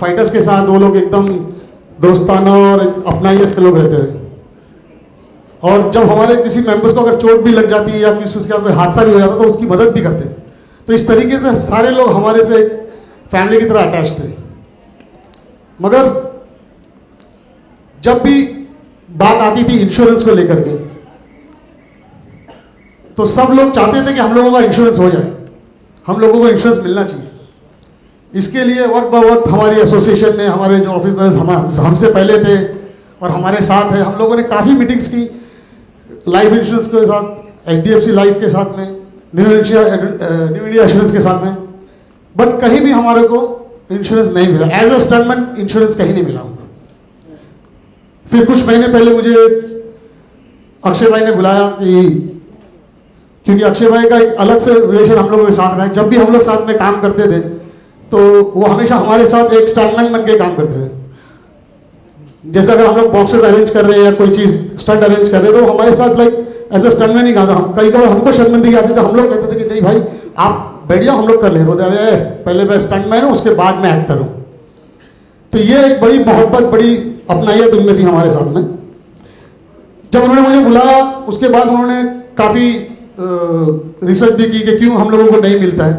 Fighters के साथ वो लोग एकदम दोस्ताना और अपनाइयत के लोग रहते थे। और जब हमारे किसी मेंबर्स को अगर चोट भी लग जाती या किसी उसके कोई हादसा भी हो जाता तो उसकी मदद भी करते। तो इस तरीके से सारे लोग हमारे से एक फैमिली की तरह अटैच थे। मगर जब भी बात आती थी इंश्योरेंस को लेकर के, तो सब लोग चाहते थे कि हम लोगों का इंश्योरेंस हो जाए, हम लोगों को इंश्योरेंस मिलना चाहिए। इसके लिए वक्त ब वक्त हमारी एसोसिएशन ने, हमारे जो ऑफिस में हमसे पहले थे और हमारे साथ है, हम लोगों ने काफ़ी मीटिंग्स की लाइफ इंश्योरेंस के साथ, HDFC लाइफ के साथ में, न्यू इंडिया एश्योरेंस के साथ में, बट कहीं भी हमारे को इंश्योरेंस नहीं मिला। एज अ स्टंटमैन इंश्योरेंस कहीं नहीं मिला। फिर कुछ महीने पहले मुझे अक्षय भाई ने बुलाया क्योंकि अक्षय भाई का एक अलग से रिलेशन हम लोगों के साथ रहा है। जब भी हम लोग साथ में काम करते थे तो वो हमेशा हमारे साथ एक स्टंटमैन बन के काम करते थे। जैसे अगर हम लोग बॉक्सेस अरेंज कर रहे हैं या कोई चीज स्टंट अरेंज कर रहे हैं तो हमारे साथ लाइक एज अ स्टंटमैन ही गाता। कई बार हमको शर्मिंदगी आती थी, हम लोग कहते थे कि नहीं भाई आप बैठिया, हम लोग कर ले। पहले मैं स्टंटमैन हूँ, उसके बाद मैं एक्टर हूँ। तो ये एक बड़ी मोहब्बत, बड़ी अपनाइयत उनमें थी हमारे साथ में। जब उन्होंने मुझे बुलाया उसके बाद उन्होंने काफ़ी रिसर्च भी की कि क्यों हम लोगों को नहीं मिलता है,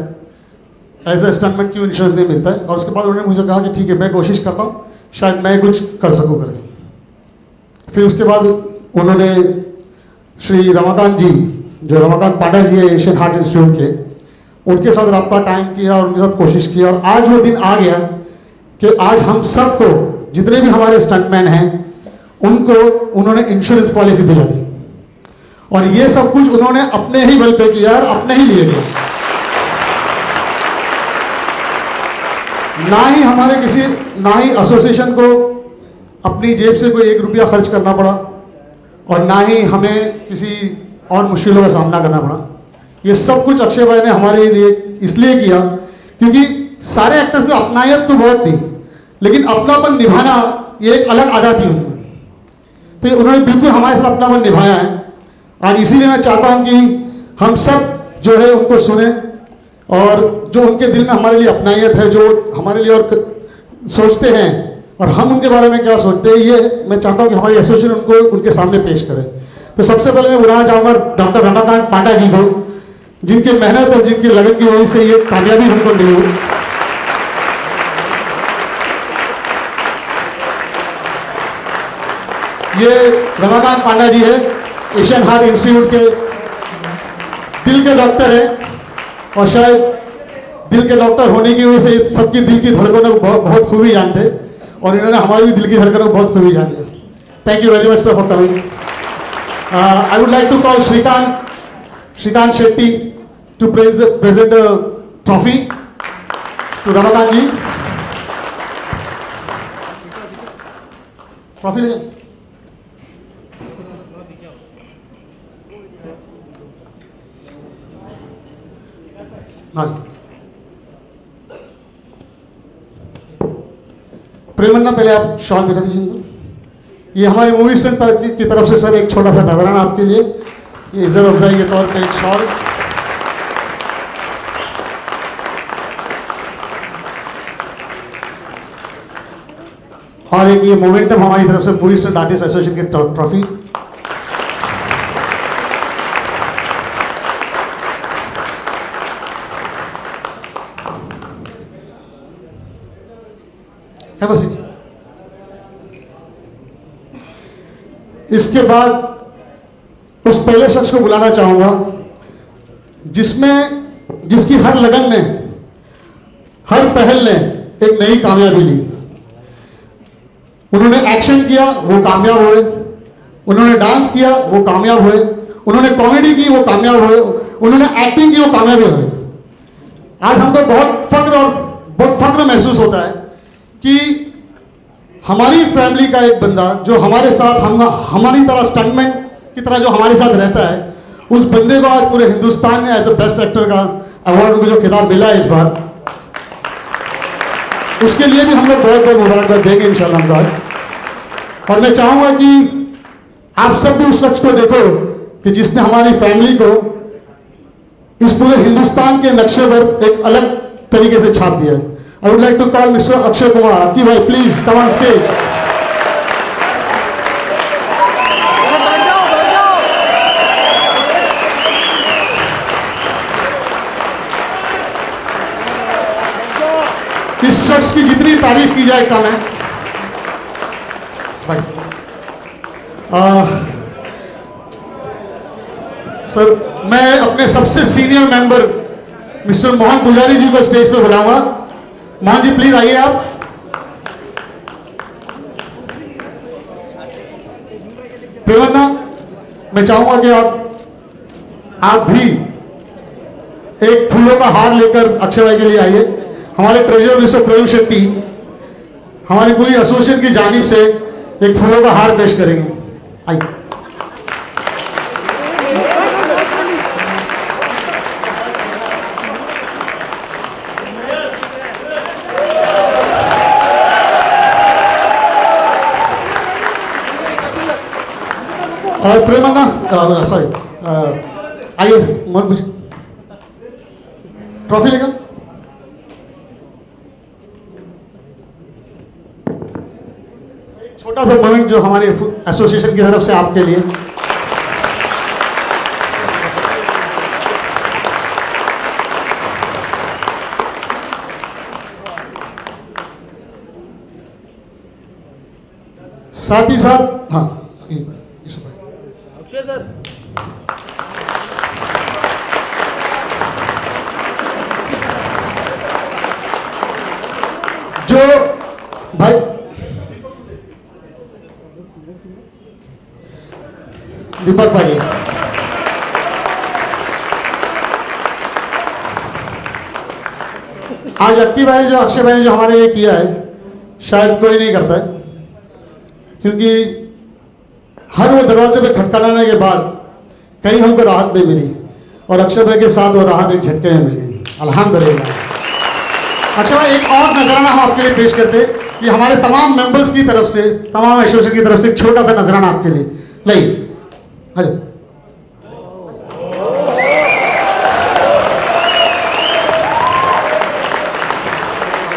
एज ए स्टंटमैन क्यों इंश्योरेंस नहीं मिलता है। और उसके बाद उन्होंने मुझे कहा कि ठीक है मैं कोशिश करता हूँ, शायद मैं कुछ कर सकूँ करके। फिर उसके बाद उन्होंने श्री रमाकांत जी, जो रमाकांत पांडा जी है एशियन हार्ट इंस्टीट्यूट के, उनके साथ रब्ता कायम किया और उनके साथ कोशिश की। और आज वो दिन आ गया कि आज हम सबको, जितने भी हमारे स्टंटमैन हैं, उनको उन्होंने इंश्योरेंस पॉलिसी दिला दी। और ये सब कुछ उन्होंने अपने ही बल पे किया और अपने ही लिए थे। ना ही एसोसिएशन को अपनी जेब से कोई 1 रुपया खर्च करना पड़ा और ना ही हमें किसी और मुश्किलों का सामना करना पड़ा। ये सब कुछ अक्षय भाई ने हमारे लिए इसलिए किया क्योंकि सारे एक्टर्स में अपनायत तो बहुत थी, लेकिन अपनापन निभाना ये एक अलग आदत थी उनमें। तो उन्होंने बिल्कुल हमारे साथ अपनापन निभाया है। आज इसीलिए मैं चाहता हूं कि हम सब जो है उनको सुने और जो उनके दिल में हमारे लिए अपनायत है, जो हमारे लिए और सोचते हैं और हम उनके बारे में क्या सोचते हैं, ये मैं चाहता हूं कि हमारी एसोसिएशन उनको उनके सामने पेश करे। तो सबसे पहले मैं बुलाना चाहूंगा डॉक्टर रमाकांत पांडा जी को, जिनकी मेहनत और जिनकी लगन की वजह से ये कामयाबी हमको मिली हुई। ये रमाकांत पांडा जी है, एशियन हार्ट इंस्टीट्यूट के दिल के डॉक्टर है और शायद दिल के डॉक्टर होने की वजह से सबकी दिल की धड़कनों को बहुत खूबी जानते और इन्होंने हमारी भी दिल की धड़कनों को बहुत खूबी जानी है। Thank you very much sir for coming. I would like to call Shrikant Shetty to present trophy to Ramakant ji. Trophy ले जाए। हाँ जी, प्रेमन्ना पहले आप शॉल बता दीजिए इनको। ये हमारी मूवी स्टंट की तरफ से सर एक छोटा सा नजराना आपके लिए, ये इज्जत अफजाई के तौर पर एक शॉल। और एक ये मोमेंटम हमारी तरफ से मूवी स्टंट आर्टिस्ट एसोसिएशन की ट्रॉफी। इसके बाद उस पहले शख्स को बुलाना चाहूंगा जिसकी हर लगन ने, हर पहल ने एक नई कामयाबी ली। उन्होंने एक्शन किया, वो कामयाब हुए। उन्होंने डांस किया, वो कामयाब हुए। उन्होंने कॉमेडी की, वो कामयाब हुए। उन्होंने एक्टिंग की, वो कामयाब हुए। आज हमको बहुत फख्र महसूस होता है कि हमारी फैमिली का एक बंदा जो हमारे साथ, हमारी तरह स्टंटमैन की तरह जो हमारे साथ रहता है, उस बंदे को आज पूरे हिंदुस्तान ने एज ए बेस्ट एक्टर का अवार्ड, उनको जो खिताब मिला है इस बार, उसके लिए भी हम लोग बहुत बहुत मुबारकबाद देंगे इंशाल्लाह। और मैं चाहूंगा कि आप सब भी उस शख्स को देखो कि जिसने हमारी फैमिली को इस पूरे हिंदुस्तान के नक्शे पर एक अलग तरीके से छाप दिया है। I would like to call Mr. Akshay Kumar. Aki bhai, please come on stage. इस शख्स की जितनी तारीफ की जाए कम है भाई। सर, मैं अपने सबसे सीनियर मेंबर मिस्टर मोहन पुजारी जी को स्टेज पे बुलाऊंगा। मोहन जी प्लीज आइए आप। प्रेमन्ना, मैं चाहूंगा कि आप भी एक फूलों का हार लेकर अक्षय भाई के लिए आइए। हमारे ट्रेजरर मिस्टर प्रेम शेट्टी हमारी पूरी एसोसिएशन की जानिब से एक फूलों का हार पेश करेंगे। आइए। और प्रेमन्ना, सॉरी, आइए मोहन, ट्रॉफी लेकर। छोटा सा मोमेंट जो हमारे एसोसिएशन की तरफ से आपके लिए। साथ ही साथ, हाँ, जो भाई दीपक भाई, आज अक्की भाई जो अक्षय भाई जो हमारे लिए किया है शायद कोई नहीं करता है, क्योंकि हर वो दरवाजे पे खटखटाने के बाद कहीं हमको राहत नहीं मिली और अक्षय भाई के साथ वो राहत एक झटके में मिल गई, अल्हम्दुलिल्लाह। अक्षय भाई, एक और नजराना हम आपके लिए पेश करते हैं कि हमारे तमाम मेंबर्स की तरफ से, तमाम एसोसिएशन की तरफ से एक छोटा सा नजराना आपके लिए। नहीं, हेलो,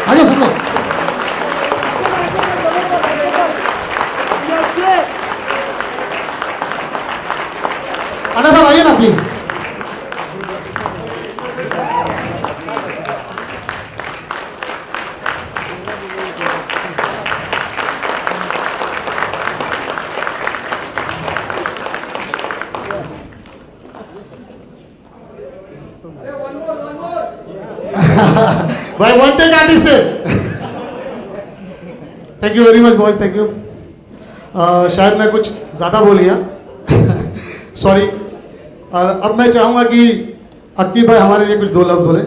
आइए सुन लो। अन्ना साहब आइए ना प्लीज। भाई वन टेक आर्टिस्ट है। Thank you very much boys, thank you. शायद मैं कुछ ज़्यादा बोल गया, सॉरी। अब मैं चाहूँगा कि अक्की भाई हमारे लिए कुछ दो लफ्ज़ बोले।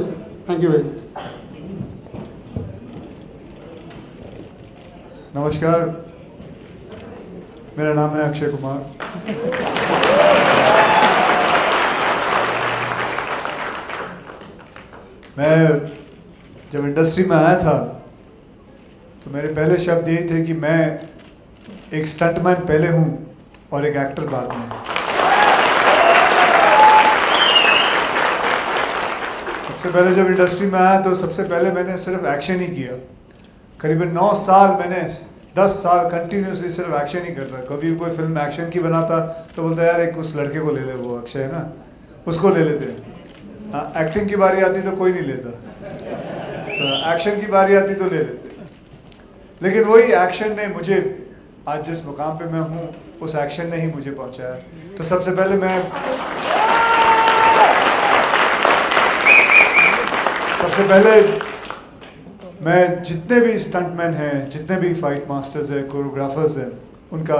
Thank you very much. नमस्कार, मेरा नाम है अक्षय कुमार। मैं जब इंडस्ट्री में आया था तो मेरे पहले शब्द यही थे कि मैं एक स्टंटमैन पहले हूँ और एक एक्टर बाद में। सबसे पहले जब इंडस्ट्री में आया तो सबसे पहले मैंने सिर्फ एक्शन ही किया। करीबन 9 साल मैंने 10 साल कंटिन्यूसली सिर्फ एक्शन ही करता। कभी कोई फिल्म एक्शन की बनाता तो बोलता यार एक उस लड़के को ले ले, वो अक्षय है ना, उसको ले लेते। हाँ, एक्टिंग की बारी आती तो कोई नहीं लेता, तो एक्शन की बारी आती तो ले लेते। लेकिन वही एक्शन ने मुझे आज जिस मुकाम पे मैं हूँ, उस एक्शन ने ही मुझे पहुँचाया। तो सबसे पहले मैं जितने भी स्टंटमैन हैं, जितने भी फाइट मास्टर्स हैं, कोरियोग्राफर्स हैं, उनका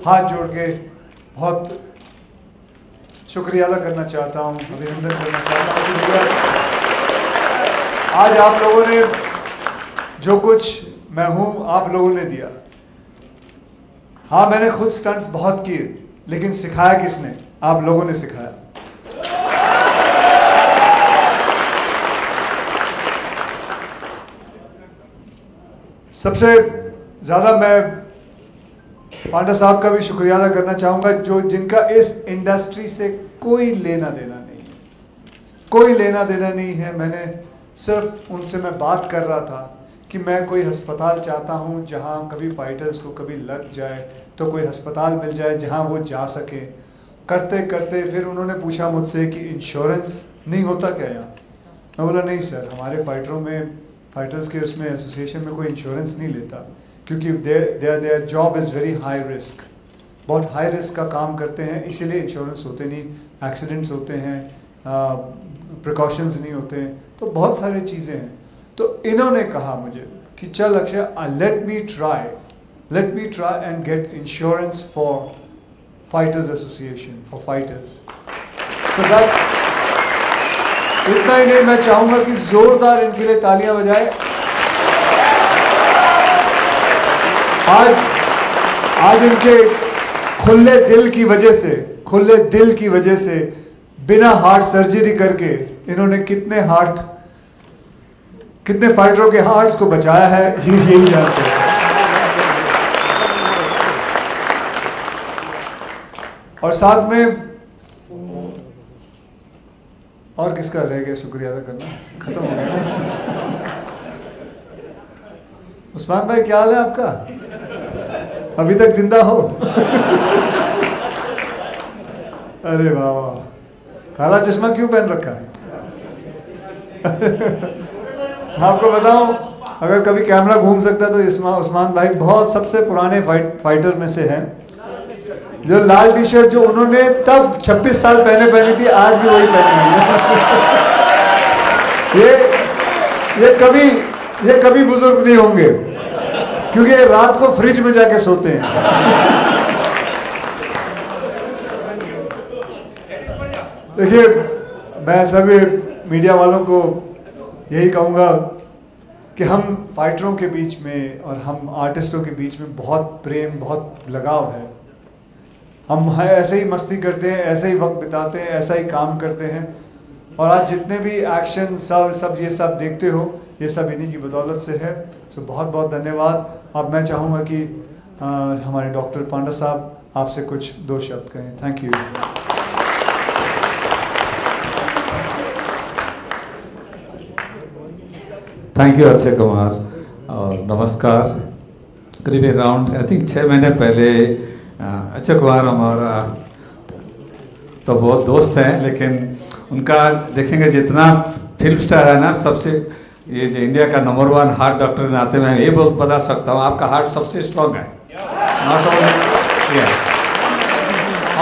हाथ जोड़ के बहुत शुक्रिया अदा करना चाहता हूँ, अभिनंदन करना चाहता हूँ। आज आप लोगों ने जो कुछ मैं हूँ, आप लोगों ने दिया। हाँ, मैंने खुद स्टंट्स बहुत किए, लेकिन सिखाया किसने? आप लोगों ने सिखाया। सबसे ज़्यादा मैं पांडा साहब का भी शुक्रिया अदा करना चाहूँगा, जिनका इस इंडस्ट्री से कोई लेना देना नहीं है, कोई लेना देना नहीं है। मैंने सिर्फ उनसे मैं बात कर रहा था कि मैं कोई अस्पताल चाहता हूँ जहाँ कभी फाइटर्स को कभी लग जाए तो कोई अस्पताल मिल जाए जहाँ वो जा सके। करते करते फिर उन्होंने पूछा मुझसे कि इंश्योरेंस नहीं होता क्या यहाँ। मैं बोला नहीं सर, हमारे फाइटर्स के उसमें एसोसिएशन में कोई इंश्योरेंस नहीं लेता, क्योंकि their job is very high risk, बहुत हाई रिस्क का काम करते हैं, इसीलिए इंश्योरेंस होते नहीं, एक्सीडेंट्स होते हैं, प्रिकॉशंस नहीं होते हैं, तो बहुत सारी चीज़ें हैं। तो इन्होंने कहा मुझे कि चल Akshay, let me try and get insurance for fighters association, for fighters. तो इतना ही नहीं, मैं चाहूँगा कि ज़ोरदार इनके लिए तालियां बजाए। आज इनके खुले दिल की वजह से बिना हार्ट सर्जरी करके इन्होंने कितने फाइटरों के हार्ट्स को बचाया है, ये यही जानते हैं। और साथ में और किसका रह गया शुक्रिया अदा करना, खत्म हो गया। उस्मान भाई क्या हाल है आपका, अभी तक जिंदा हो? अरे वाह वाह, काला चश्मा क्यों पहन रखा है? आपको बताऊं, अगर कभी कैमरा घूम सकता तो उस्मान भाई बहुत सबसे पुराने फाइटर में से हैं। जो लाल टी शर्ट जो उन्होंने तब 26 साल पहनी थी, आज भी वही पहनी है। ये कभी बुजुर्ग नहीं होंगे, क्योंकि ये रात को फ्रिज में जाके सोते हैं। देखिए, मैं सभी मीडिया वालों को यही कहूँगा कि हम फाइटरों के बीच में और हम आर्टिस्टों के बीच में बहुत प्रेम, बहुत लगाव है। हम ऐसे ही मस्ती करते हैं, ऐसे ही वक्त बिताते हैं, ऐसा ही काम करते हैं। और आज जितने भी एक्शन सब ये सब देखते हो, ये सब इन्हीं की बदौलत से है। सो बहुत बहुत धन्यवाद। अब मैं चाहूँगा कि हमारे डॉक्टर पांडा साहब आपसे कुछ दो शब्द कहें। Thank you. Thank you Akshay Kumar, और नमस्कार। करीब अराउंड आई थिंक 6 महीने पहले अक्षय कुमार हमारा तो बहुत दोस्त हैं, लेकिन उनका देखेंगे जितना फिल्म स्टार है ना, सबसे ये जो इंडिया का नंबर 1 हार्ट डॉक्टर के नाते मैं ये बहुत बता सकता हूँ, आपका हार्ट सबसे स्ट्रॉन्ग है। नॉट ओनली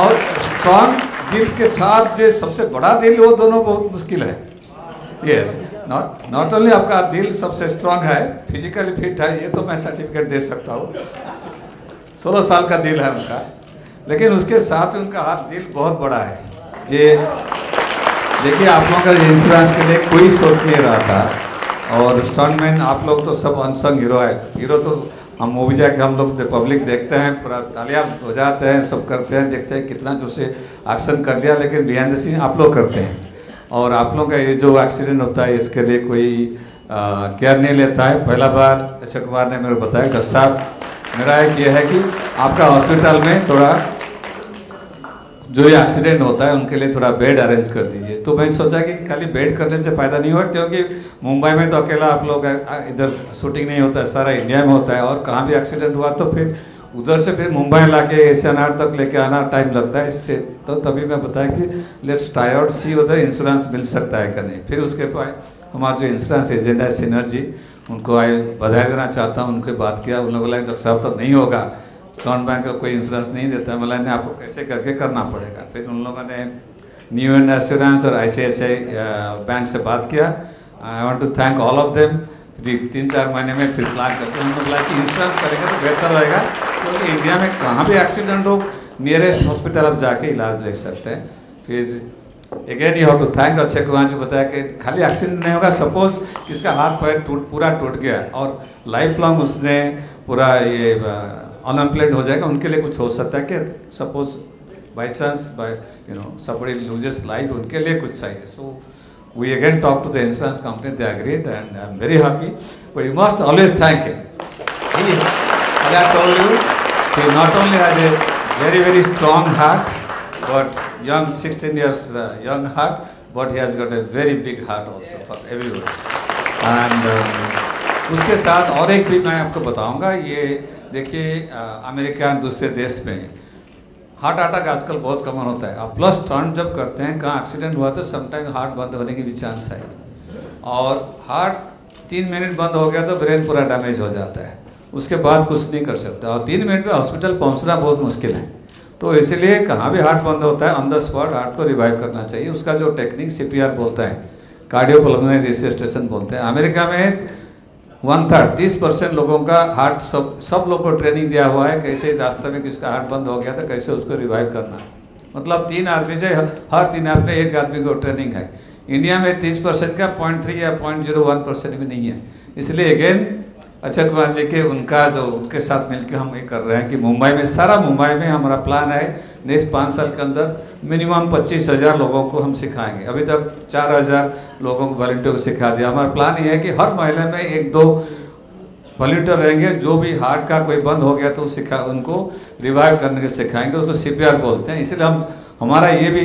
और स्ट्रॉन्ग दिल के साथ जो सबसे बड़ा दिल, वो दोनों बहुत मुश्किल है। यस, नॉट ओनली आपका दिल सबसे स्ट्रॉन्ग है, फिजिकली फिट है, ये तो मैं सर्टिफिकेट दे सकता हूँ। 16 साल का दिल है उनका, लेकिन उसके साथ उनका हाथ दिल बहुत बड़ा है। ये देखिए, आप लोगों का इंश्योरेंस के लिए कोई सोच नहीं रहा था, और स्टंटमैन आप लोग तो सब अनसंग हीरो है। हीरो तो हम मूवी जाके हम लोग पब्लिक देखते हैं, पूरा तालियां हो जाते हैं, सब करते हैं, देखते हैं कितना जो से एक्शन कर लिया, लेकिन बिहाइंड द सीन आप लोग करते हैं। और आप लोगों का ये जो एक्सीडेंट होता है, इसके लिए कोई केयर नहीं लेता है। पहला बार अक्षय कुमार ने मेरे को बताया, डॉक्टर साहब मेरा एक ये है कि आपका हॉस्पिटल में थोड़ा जो ये एक्सीडेंट होता है उनके लिए थोड़ा बेड अरेंज कर दीजिए। तो मैं सोचा कि खाली बेड करने से फ़ायदा नहीं होगा, क्योंकि मुंबई में तो अकेला आप लोग इधर शूटिंग नहीं होता है, सारा इंडिया में होता है, और कहाँ भी एक्सीडेंट हुआ तो फिर उधर से फिर मुंबई ला के एशियानार तक लेके आना टाइम लगता है। इससे तो तभी मैं बताया कि लेट्स ट्राई आउट, सी उधर इंश्योरेंस मिल सकता है कि नहीं। फिर उसके बाद हमारा जो इंश्योरेंस एजेंट है सिनर्जी, उनको बधाई देना चाहता हूँ। उनके बात किया, उन्होंने बोला डॉक्टर साहब तो नहीं होगा, स्टॉन बैंक का कोई इंश्योरेंस नहीं देता है। बोला नहीं, आपको कैसे करके करना पड़ेगा। फिर उन लोगों ने न्यू इंडिया एश्योरेंस और ICICI बैंक से बात किया। I want to thank all of them. फिर 3-4 महीने में फिर प्लान करके उन्होंने बोला कि इंश्योरेंस करेंगे तो बेहतर रहेगा, क्योंकि इंडिया में कहाँ भी एक्सीडेंट हो, नियरेस्ट हॉस्पिटल आप जाके इलाज ले सकते हैं। फिर again you have to thank Akshay Kumar जो बताया कि खाली एक्सीडेंट नहीं होगा, सपोज किसका हाथ पैर पूरा टूट गया और लाइफ लॉन्ग उसने पूरा ये अनएम्प्लॉयड हो जाएगा, उनके लिए कुछ हो सकता है कि suppose by chance somebody loses life, उनके लिए कुछ चाहिए। सो we again talked to the insurance company, they agreed, and I'm very happy. But you must always thank him. He, as I told you, he not only had a very, very strong heart, but 16 years young heart, but he has got a very big heart also for everyone. And उसके साथ और एक भी मैं आपको बताऊंगा। ये देखिए अमेरिका दूसरे देश में हार्ट अटैक आजकल बहुत कॉमन होता है। आप प्लस टर्न जब करते हैं, कहाँ एक्सीडेंट हुआ तो समटाइम हार्ट बंद होने की भी चांस है, और हार्ट 3 मिनट बंद हो गया तो ब्रेन पूरा डैमेज हो जाता है, उसके बाद कुछ नहीं कर सकता, और 3 मिनट में हॉस्पिटल पहुंचना बहुत मुश्किल है। तो इसलिए कहाँ भी हार्ट बंद होता है, ऑन द स्पॉट हार्ट को रिवाइव करना चाहिए। उसका जो टेक्निक CPR बोलता है, कार्डियोपल्मोनरी रिससिटेशन बोलते हैं। अमेरिका में 1/3 30% लोगों का हार्ट, सब लोग को ट्रेनिंग दिया हुआ है कैसे रास्ते में किसका हार्ट बंद हो गया था कैसे उसको रिवाइव करना। मतलब 3 आदमी से हर 3 आदमी में 1 आदमी को ट्रेनिंग है। इंडिया में 30% का 0.3 या 0.01% भी नहीं है। इसलिए अगेन अक्षय कुमार जी के उनके साथ मिलकर हम ये कर रहे हैं कि मुंबई में हमारा प्लान है नेक्स्ट 5 साल के अंदर मिनिमम 25,000 लोगों को हम सिखाएंगे। अभी तक 4,000 लोगों को वॉलंटियर को सिखा दिया। हमारा प्लान ये है कि हर महीने में 1-2 वॉलंटियर रहेंगे, जो भी हार्ट का कोई बंद हो गया तो उनको रिवाइव करने के सिखाएंगे, उसको CPR बोलते हैं। इसलिए हमारा ये भी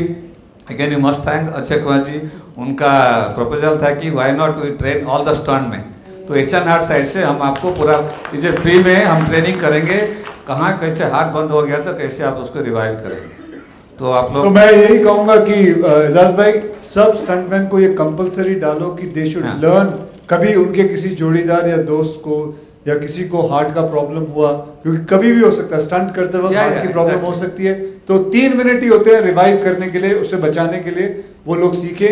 again you must thank Akshay Kumar ji. उनका प्रपोजल था कि why not we train all the stunt में, तो एशियन हार्ट साइड से हम आपको पूरा इसे फ्री में हम ट्रेनिंग करेंगे, कहाँ कैसे हार्ट बंद हो गया तो कैसे आप उसको रिवाइव करेंगे। तो आप लोग, तो मैं यही कहूंगा कि एजाज भाई सब स्टंटमैन को ये कंपलसरी डालो कि दे शुड लर्न। कभी उनके किसी जोड़ीदार या दोस्त को या किसी को हार्ट का प्रॉब्लम हुआ, क्योंकि कभी भी हो सकता है स्टंट करते वक्त हार्ट की प्रॉब्लम हो सकती है, तो 3 मिनट ही होते हैं रिवाइव करने के लिए, उसे बचाने के लिए। वो लोग सीखे,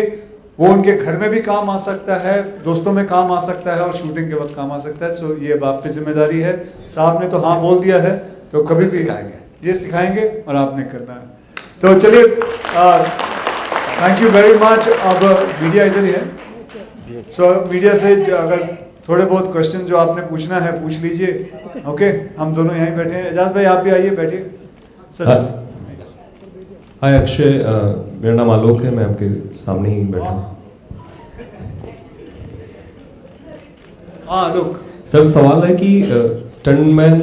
वो उनके घर में भी काम आ सकता है, दोस्तों में काम आ सकता है, और शूटिंग के वक्त काम आ सकता है। सो ये बाप की जिम्मेदारी है। साहब ने तो हाँ बोल दिया है, तो कभी भी ये सिखाएंगे और आपने करना है। तो चलिए, थैंक यू वेरी मच। अब मीडिया इधर ही है, सो मीडिया से अगर थोड़े बहुत क्वेश्चन जो आपने पूछना है पूछ लीजिए। ओके, हम दोनों यहीं बैठे हैं। एजाज भाई आप भी आइए, बैठिए सर। हाय अक्षय, मेरा नाम आलोक है, मैं आपके सामने ही बैठा हूँ। हाँ आलोक सर, सवाल है कि स्टंटमैन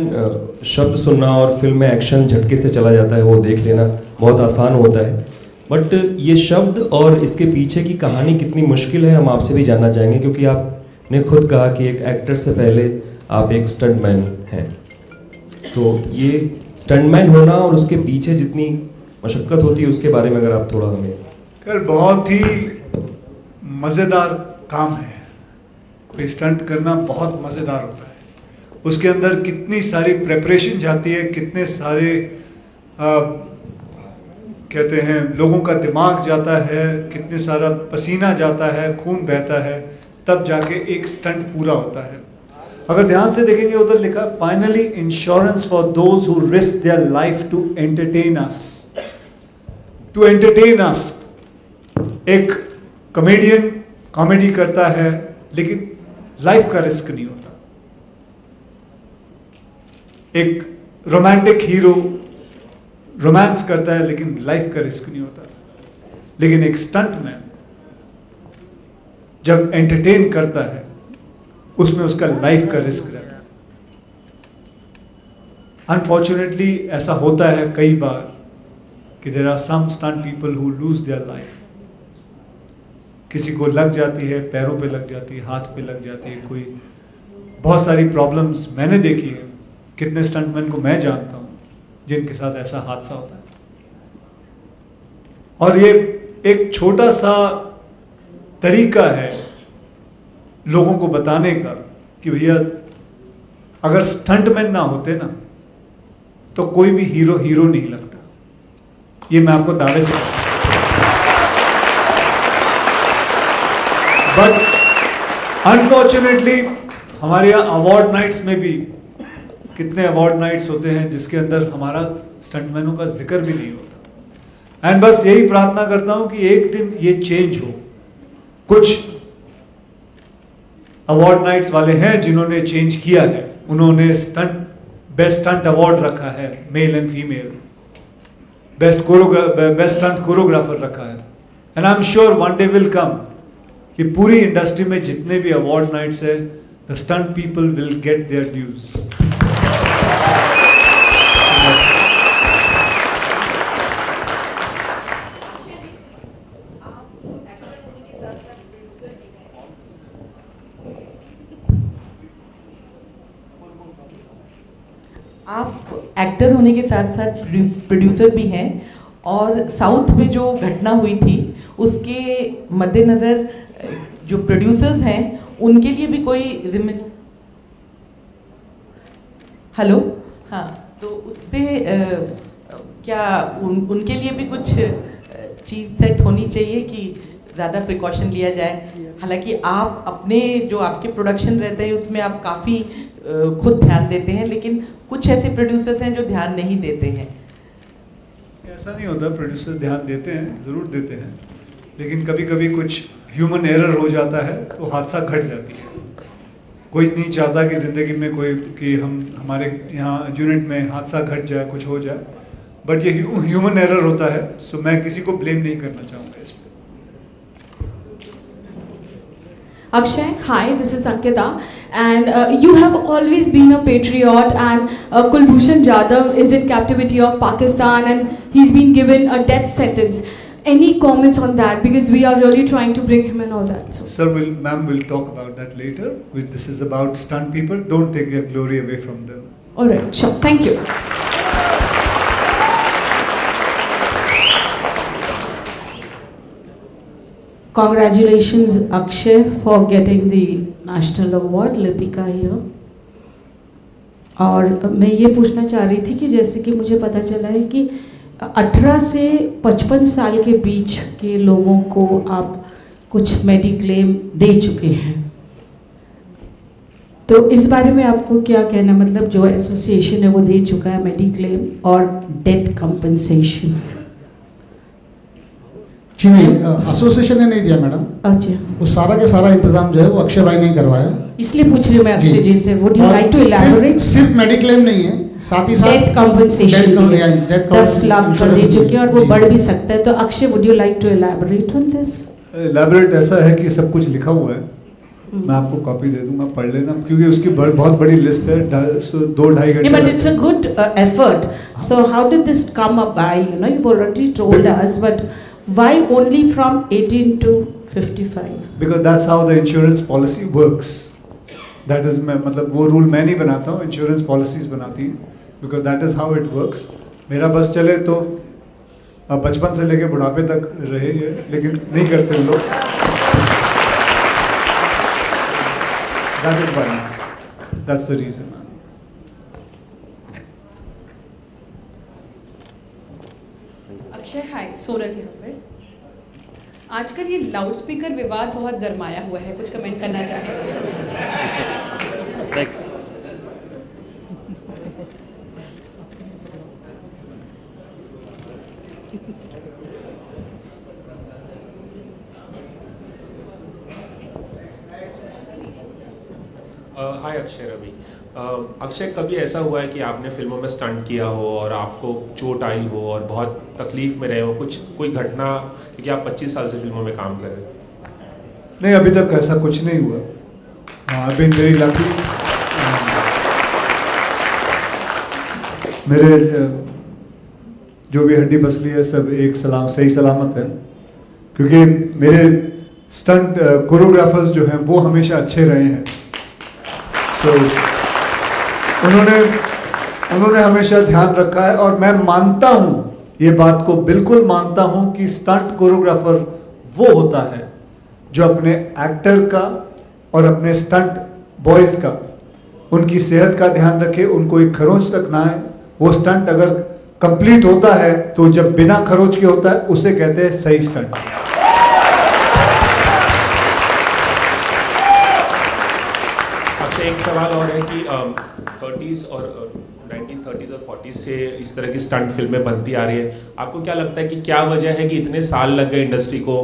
शब्द सुनना और फिल्म में एक्शन झटके से चला जाता है, वो देख लेना बहुत आसान होता है, बट ये शब्द और इसके पीछे की कहानी कितनी मुश्किल है हम आपसे भी जानना चाहेंगे, क्योंकि आपने खुद कहा कि एक एक्टर से पहले आप एक स्टंटमैन हैं। तो ये स्टंटमैन होना और उसके पीछे जितनी मशक्कत होती है उसके बारे में अगर आप थोड़ा हमें। कर बहुत ही मज़ेदार काम है। कोई स्टंट करना बहुत मज़ेदार होता है। उसके अंदर कितनी सारी प्रेपरेशन जाती है, कितने सारे कहते हैं लोगों का दिमाग जाता है, कितने सारा पसीना जाता है, खून बहता है, तब जाके एक स्टंट पूरा होता है। अगर ध्यान से देखेंगे उधर लिखा, finally insurance for those who risk their life to entertain us. To entertain us. एक कॉमेडियन कॉमेडी करता है लेकिन लाइफ का रिस्क नहीं होता। एक रोमांटिक हीरो रोमांस करता है लेकिन लाइफ का रिस्क नहीं होता। लेकिन एक स्टंटमैन जब एंटरटेन करता है उसमें उसका लाइफ का रिस्क रहता है। अनफॉर्चुनेटली ऐसा होता है कई बार कि there are some stunt people who lose their life. किसी को लग जाती है, पैरों पे लग जाती है, हाथ पे लग जाती है, कोई बहुत सारी प्रॉब्लम्स मैंने देखी है। कितने स्टंटमैन को मैं जानता हूं जिनके साथ ऐसा हादसा होता है। और ये एक छोटा सा तरीका है लोगों को बताने का कि भैया अगर स्टंटमैन ना होते ना तो कोई भी हीरो हीरो नहीं लगता। ये मैं आपको दावे से कहता हूं। बट अनफॉर्चुनेटली हमारे यहाँ अवार्ड नाइट्स में भी कितने अवार्ड नाइट्स होते हैं जिसके अंदर हमारा स्टंटमैनों का जिक्र भी नहीं होता। एंड बस यही प्रार्थना करता हूं कि एक दिन ये चेंज हो। कुछ अवार्ड नाइट्स वाले हैं जिन्होंने चेंज किया है। उन्होंने बेस्ट स्टंट अवार्ड रखा है, male and female, best stunt choreographer रखा है। And I am sure one day will come कि पूरी इंडस्ट्री में जितने भी अवार्ड नाइट्स है, the stunt people will get their dues. आप एक्टर होने के साथ साथ प्रोड्यूसर भी हैं, और साउथ में जो घटना हुई थी उसके मद्देनज़र जो प्रोड्यूसर्स हैं उनके लिए भी कोई हेलो, हाँ, तो उससे क्या उनके लिए भी कुछ चीज़ सेट होनी चाहिए कि ज़्यादा प्रिकॉशन लिया जाए? हालांकि आप अपने जो आपके प्रोडक्शन रहते हैं उसमें आप काफ़ी खुद ध्यान देते हैं, लेकिन कुछ ऐसे प्रोड्यूसर्स हैं जो ध्यान नहीं देते हैं। ऐसा नहीं होता, प्रोड्यूसर ध्यान देते हैं, ज़रूर देते हैं, लेकिन कभी कभी कुछ ह्यूमन एरर हो जाता है तो हादसा घट जाती है। कोई नहीं चाहता कि ज़िंदगी में कि हमारे यहाँ यूनिट में हादसा घट जाए, कुछ हो जाए, बट ये ह्यूमन एरर होता है, सो मैं किसी को ब्लेम नहीं करना चाहूँगा इस पर। Akshay, hi, this is Ankita, and you have always been a patriot, and Kulbhushan Jadhav is in captivity of Pakistan and he's been given a death sentence. Any comments on that? Because we are really trying to bring him and all that. So. Sir, ma'am will talk about that later. This is about stunt people. Don't take their glory away from them. All right, sure. Thank you. Congratulations, Akshay, for getting the national award, Lipika here. और मैं ये पूछना चाह रही थी कि जैसे कि मुझे पता चला है कि 18 से 55 साल के बीच के लोगों को आप कुछ मेडिक्लेम दे चुके हैं, तो इस बारे में आपको क्या कहना? मतलब जो एसोसिएशन है वो दे चुका है मेडिक्लेम और डेथ कंपनसेशन? जी नहीं, एसोसिएशन ने नहीं दिया मैडम। अच्छा, वो सारा के सारा इंतजाम जो है वो अक्षय भाई ने करवाया, इसलिए पूछ रही हूँ मैं अक्षय जी से। Would you like to elaborate? सिर्फ मेडिक्लेम नहीं है, साथ ही साथ डेथ कंपनसेशन 10 लाख का दे चुके हैं और वो बढ़ भी सकता है, तो Akshay would you like to elaborate on this? Elaborate ऐसा है कि सब कुछ लिखा हुआ है, मैं आपको कॉपी दे दूंगा, पढ़ लेना, क्योंकि उसकी बहुत बड़ी लिस्ट है, 2-2.5 घंटे। But it's a good effort. So how did this come by? You know, you've already told us, but why only from 18 to 55? Because that's how the insurance policy works. That is, मतलब वो rule मैं नहीं बनाता हूँ, insurance policies बनाती है, because that is how it works. मेरा बस चले तो बचपन से लेके बुढ़ापे तक रहे, लेकिन नहीं करते लोग। That is why. That's the reason. Akshay, हाय, सोनल यहाँ पर। आजकल ये लाउड स्पीकर विवाद बहुत गरमाया हुआ है, कुछ कमेंट करना चाहेंगे? हाय अक्षय रवि। अक्षय, कभी ऐसा हुआ है कि आपने फिल्मों में स्टंट किया हो और आपको चोट आई हो और बहुत तकलीफ में रहे हो, कोई घटना, क्योंकि आप 25 साल से फिल्मों में काम कर रहे हैं? नहीं, अभी तक ऐसा कुछ नहीं हुआ। I've been very lucky. मेरे जो भी हड्डी पसली है सब सही सलामत है, क्योंकि मेरे स्टंट कोरियोग्राफर्स जो हैं वो हमेशा अच्छे रहे हैं। तो उन्होंने हमेशा ध्यान रखा है, और मैं मानता हूँ, ये बात को बिल्कुल मानता हूँ कि स्टंट कोरियोग्राफर वो होता है जो अपने एक्टर का और अपने स्टंट बॉयज का, उनकी सेहत का ध्यान रखे, उनको एक खरोंच तक ना आए। वो स्टंट अगर कंप्लीट होता है तो जब बिना खरोंच के होता है उसे कहते हैं सही स्टंट। एक सवाल और है कि 30s और 1930s और 40s से इस तरह की स्टंट फिल्में बनती आ रही है, आपको क्या लगता है कि क्या वजह है कि इतने साल लग गए इंडस्ट्री को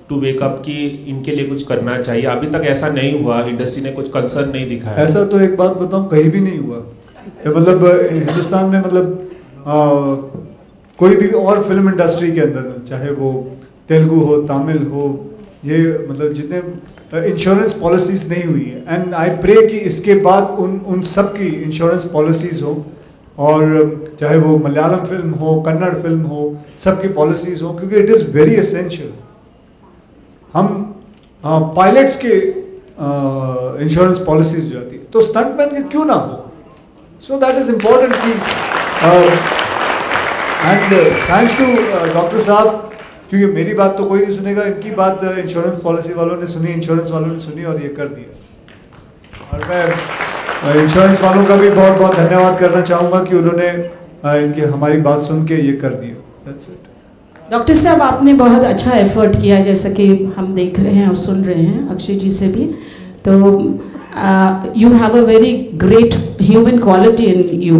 टू वेकअप कि इनके लिए कुछ करना चाहिए? अभी तक ऐसा नहीं हुआ, इंडस्ट्री ने कुछ कंसर्न नहीं दिखाया। ऐसा तो एक बात बताऊं, कहीं भी नहीं हुआ। मतलब हिंदुस्तान में कोई भी और फिल्म इंडस्ट्री के अंदर, चाहे वो तेलुगु हो, तमिल हो, ये मतलब जितने इंश्योरेंस पॉलिसीज नहीं हुई है, एंड आई प्रे कि इसके बाद उन सब की इंश्योरेंस पॉलिसीज हो, और चाहे वो मलयालम फिल्म हो, कन्नड़ फिल्म हो, सबकी पॉलिसीज हो, क्योंकि इट इज़ वेरी एसेंशियल। हम पायलट्स के इंश्योरेंस पॉलिसीज जो आती है, तो स्टंटमैन के क्यों ना हो? So that is important कि and thanks to डॉक्टर साहब, क्योंकि मेरी बात तो कोई नहीं सुनेगा, इनकी बात इंश्योरेंस पॉलिसी वालों ने सुनी, इंश्योरेंस वालों ने सुनी और ये कर दिया। और मैं इंश्योरेंस वालों का भी बहुत बहुत धन्यवाद करना चाहूँगा कि उन्होंने इनकी हमारी बात सुन के ये कर दिया। That's it. डॉक्टर साहब, आपने बहुत अच्छा एफर्ट किया, जैसा कि हम देख रहे हैं और सुन रहे हैं अक्षय जी से भी। तो you have a very great human quality in you,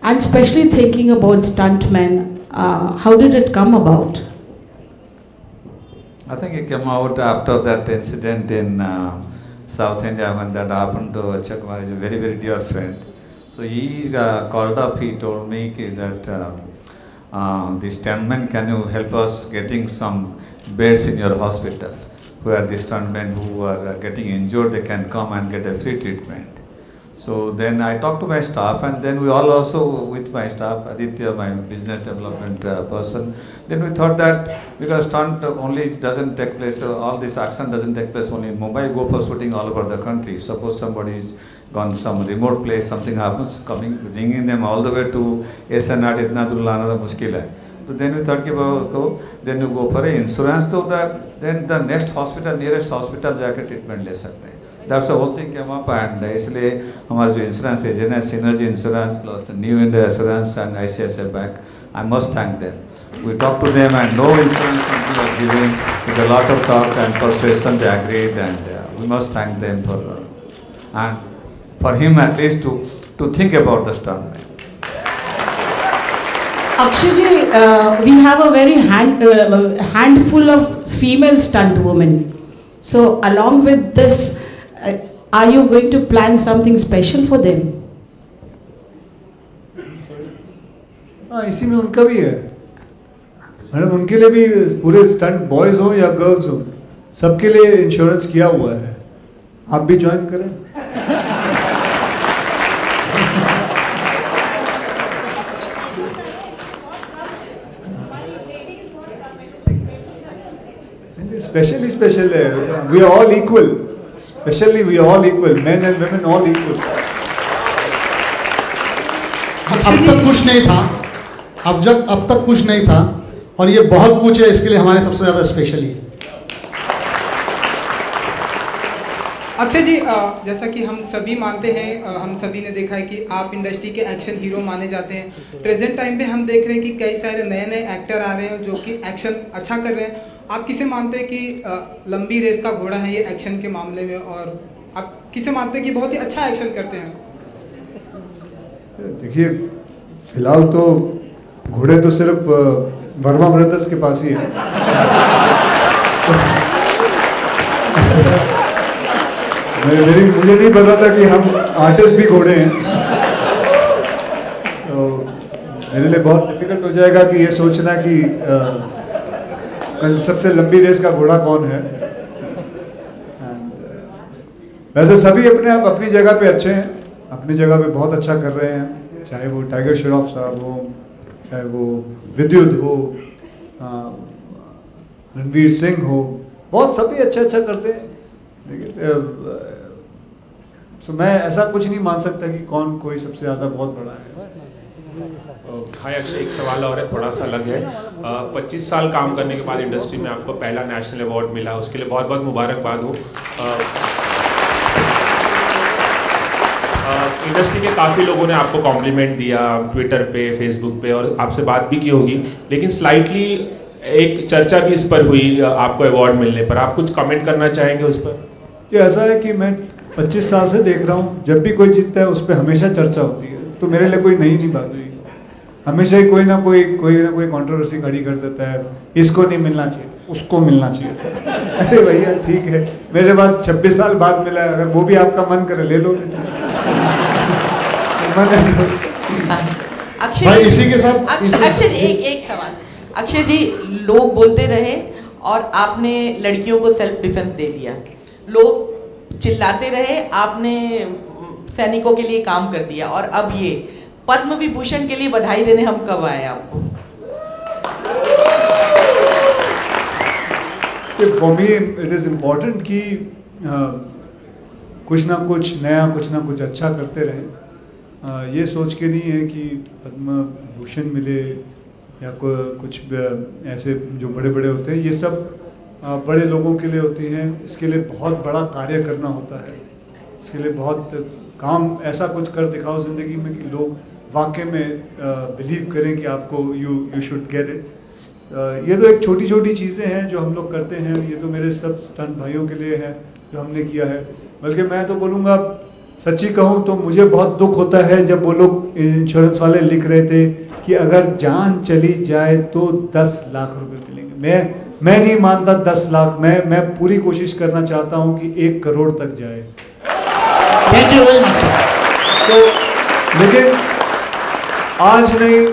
and specially thinking about stuntman, how did it come about? I think it came out after that incident in South India when that happened to Akshay Kumar. Is a very, very dear friend. So he called up, he told me that the stuntmen, can you help us getting some beds in your hospital where the stuntmen who are getting injured, they can come and get a free treatment. So then I talked to my staff, and then we all also with my staff, Aditya, my business development person, then we thought that because stunt only doesn't take place, all this action doesn't take place only in Mumbai, go for shooting all over the country. Suppose somebody is gone some remote place, something happens, bringing them all the way to SNR, itna dur lana to mushkil hai. So then we thought कि then you go for a insurance, so that then the next hospital, nearest hospital जाके treatment ले सकते हैं. That's the whole thing came up, and इसलिए हमारे जो insurance agent है, Synergy Insurance plus the New India Assurance and ICICI Bank, I must thank them. We talked to them and no insurance company was giving. With a lot of talk and persuasion they agreed, and we must thank them for and for him at least to think about the stuntman. Akshay ji, we have a very handful of female stunt women. So along with this, are you going to plan something special for them? हाँ, इसी में उनका भी है madam, उनके लिए भी पूरे स्टंट बॉयज हो या गर्ल्स हो, सबके लिए इंश्योरेंस किया हुआ है। आप भी ज्वाइन करें। स्पेशली स्पेशल है, we are all equal, specially we are all equal, men and women all equal. अब तक कुछ नहीं था, अब तक कुछ नहीं था, और ये बहुत कुछ है, इसके लिए हमारे सबसे ज्यादा स्पेशली। अक्षय जी, जैसा कि हम सभी मानते हैं, हम सभी ने देखा है कि आप इंडस्ट्री के एक्शन हीरो माने जाते हैं। प्रेजेंट टाइम पे हम देख रहे हैं कि कई सारे नए नए एक्टर आ रहे हैं जो कि एक्शन अच्छा कर रहे हैं। आप किसे मानते हैं कि लंबी रेस का घोड़ा है ये एक्शन के मामले में, और आप किसे मानते हैं कि बहुत ही अच्छा एक्शन करते हैं? देखिए, फिलहाल तो घोड़े तो सिर्फ वर्मा ब्रदर्स के पास ही है। मुझे नहीं पता था कि हम आर्टिस्ट भी घोड़े हैं। तो मेरे लिए बहुत डिफिकल्ट हो जाएगा कि ये सोचना कि सबसे लंबी रेस का घोड़ा कौन है। वैसे सभी अपनी जगह पे अच्छे हैं, अपनी जगह पे बहुत अच्छा कर रहे हैं, चाहे वो टाइगर श्रॉफ साहब हो, चाहे वो विद्युत हो, रणवीर सिंह हो, बहुत सभी अच्छा करते हैं। देखिए, तो मैं ऐसा कुछ नहीं मान सकता कि कौन कोई सबसे ज़्यादा बहुत बड़ा है। हाय अक्षय, एक सवाल और है, थोड़ा सा अलग है। 25 साल काम करने के बाद इंडस्ट्री में आपको पहला नेशनल अवार्ड मिला, उसके लिए बहुत बहुत मुबारकबाद हो। इंडस्ट्री के काफ़ी लोगों ने आपको कॉम्प्लीमेंट दिया ट्विटर पे, फेसबुक पे, और आपसे बात भी की होगी, लेकिन स्लाइटली एक चर्चा भी इस पर हुई आपको अवार्ड मिलने पर। आप कुछ कमेंट करना चाहेंगे उस पर? ये ऐसा है कि मैं 25 साल से देख रहा हूँ, जब भी कोई जीतता है उस पर हमेशा चर्चा होती है, तो मेरे लिए कोई नई बात हुई। हमेशा ही कोई ना कोई कंट्रोवर्सी खड़ी कर देता है, इसको नहीं मिलना चाहिए, उसको मिलना चाहिए। अरे भैया ठीक है, मेरे बाद 26 साल बाद मिला है, अगर वो भी आपका मन करे ले लो। भाई इसी के साथ अक्षय जी एक सवाल। अक्षय जी, लोग बोलते रहे और आपने लड़कियों को सेल्फ डिफेंस दे दिया, लोग चिल्लाते रहे, आपने सैनिकों के लिए काम कर दिया, और अब ये पद्म विभूषण के लिए बधाई देने हम कब आए आपको? For me it is important कि कुछ ना कुछ नया, कुछ ना कुछ अच्छा करते रहें। ये सोच के नहीं है कि पद्म भूषण मिले या कुछ ऐसे जो बड़े बड़े होते हैं, ये सब बड़े लोगों के लिए होती हैं। इसके लिए बहुत बड़ा कार्य करना होता है, इसके लिए बहुत काम ऐसा कुछ कर दिखाओ ज़िंदगी में कि लोग वाकई में बिलीव करें कि आपको यू शुड गेट इट। ये तो एक छोटी छोटी चीज़ें हैं जो हम लोग करते हैं, ये तो मेरे सब स्टंट भाइयों के लिए है जो हमने किया है। बल्कि मैं तो बोलूँगा, सच्ची कहूँ तो मुझे बहुत दुख होता है जब वो लोग इंश्योरेंस वाले लिख रहे थे कि अगर जान चली जाए तो 10 लाख रुपए मिलेंगे। मैं नहीं मानता 10 लाख, मैं पूरी कोशिश करना चाहता हूँ कि 1 करोड़ तक जाए। Thank you very much. तो लेकिन आज नहीं,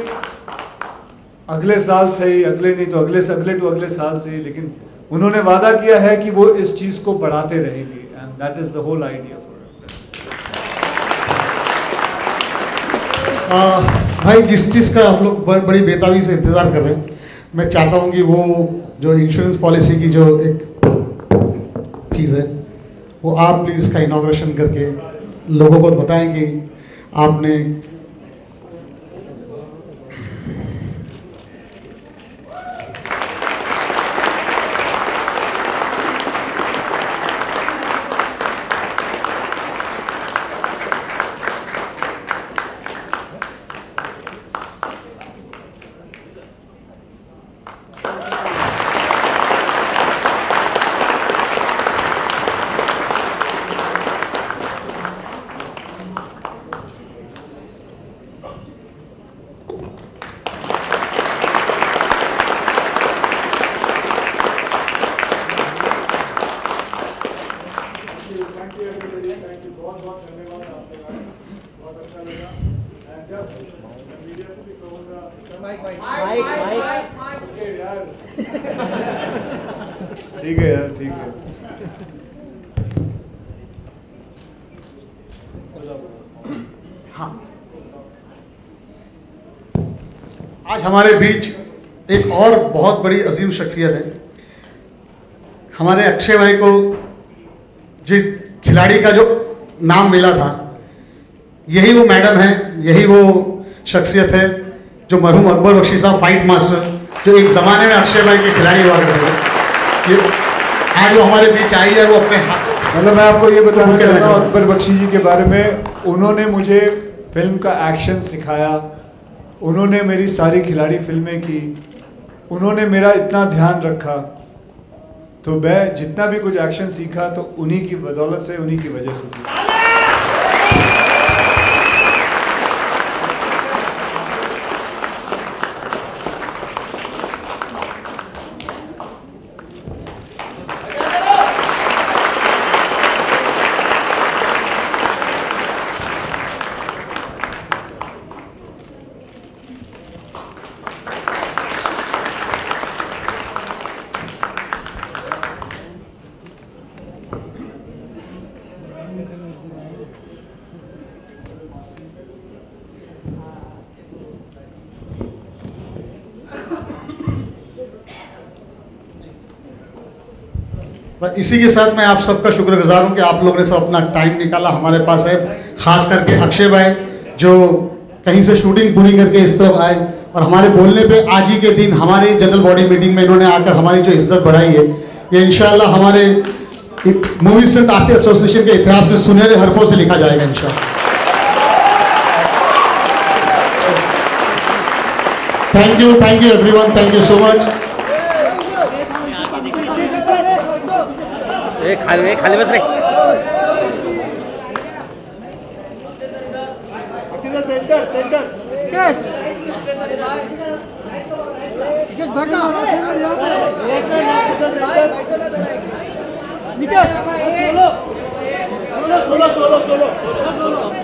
अगले साल से ही, अगले नहीं तो अगले से अगले टू अगले साल से ही, लेकिन उन्होंने वादा किया है कि वो इस चीज को बढ़ाते रहेंगे, and that is the whole idea for it. भाई जिस चीज़ का हम लोग बड़ी बेताबी से इंतज़ार कर रहे हैं, मैं चाहता हूँ कि वो जो इंश्योरेंस पॉलिसी की जो एक चीज़ है वो आप प्लीज़ इसका इनॉग्रेशन करके लोगों को बताएं कि आपने ठीक है यार, ठीक है। हाँ, आज हमारे बीच एक और बहुत बड़ी अजीम शख्सियत है। हमारे अक्षय भाई को जिस खिलाड़ी का जो नाम मिला था, यही वो मैडम है, यही वो शख्सियत है जो मरहूम अकबर बख्शी साहब फाइट मास्टर, जो एक ज़माने में अक्षय भाई के खिलाड़ी हुआ करते थे, ये आज वो हमारे बीच आई है। वो अपने मतलब मैं आपको ये बताना चाहता हूँ अकबर बख्शी जी के बारे में, उन्होंने मुझे फिल्म का एक्शन सिखाया, उन्होंने मेरी सारी खिलाड़ी फिल्में की, उन्होंने मेरा इतना ध्यान रखा, तो मैं जितना भी कुछ एक्शन सीखा तो उन्हीं की बदौलत से, उन्हीं की वजह से सीखा। इसी के साथ मैं आप सबका शुक्रगुजार हूँ कि आप लोगों ने सब अपना टाइम निकाला हमारे पास है। खास करके अक्षय भाई जो कहीं से शूटिंग पूरी करके इस तरफ आए और हमारे बोलने पे आज ही के दिन हमारी जनरल बॉडी मीटिंग में इन्होंने आकर हमारी जो इज्जत बढ़ाई है, ये इंशाल्लाह हमारे मूवी स्टंट आर्टिस्ट एसोसिएशन के इतिहास में सुनहरे हरफों से लिखा जाएगा इंशाल्लाह। Thank you everyone, thank you so much. खाली मत रे। निकेश, सोलो